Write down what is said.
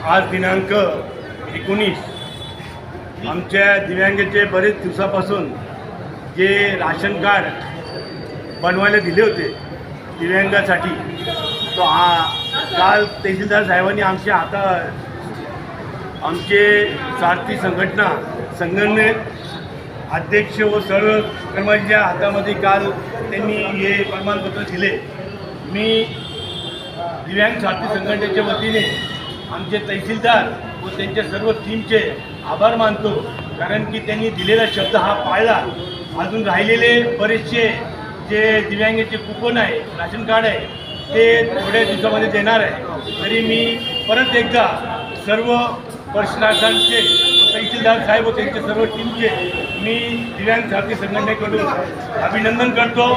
आज दिनांक 19 आमच्या दिव्यांगाचे बरेच दिवसापासून जे राशन कार्ड बनवायला दिले होते दिव्यांगासाठी, तो काल तहसीलदार साहेबांनी आमचे सारथी संघटनेत अध्यक्ष व सर्व कर्मचाऱ्यांच्या हातामध्ये काल त्यांनी हे प्रमाणपत्र दिले। मी दिव्यांग सारथी संघटनेच्या वतीने आमचे तहसीलदार व त्यांच्या सर्व टीमचे आभार मानतो, कारण की त्यांनी दिलेला शब्द हा पाळला। अजून राहिलेले बरेचसे जे दिव्यांगाचे कुपन आहे, राशन कार्ड आहे, ते थोड्या दिवसामध्ये देणार आहे। तरी मी परत एकदा सर्व प्रशासनाचे तहसीलदार साहेब व त्यांच्या सर्व टीमचे मी दिव्यांग सारथी संघटनेकडून अभिनंदन करतो।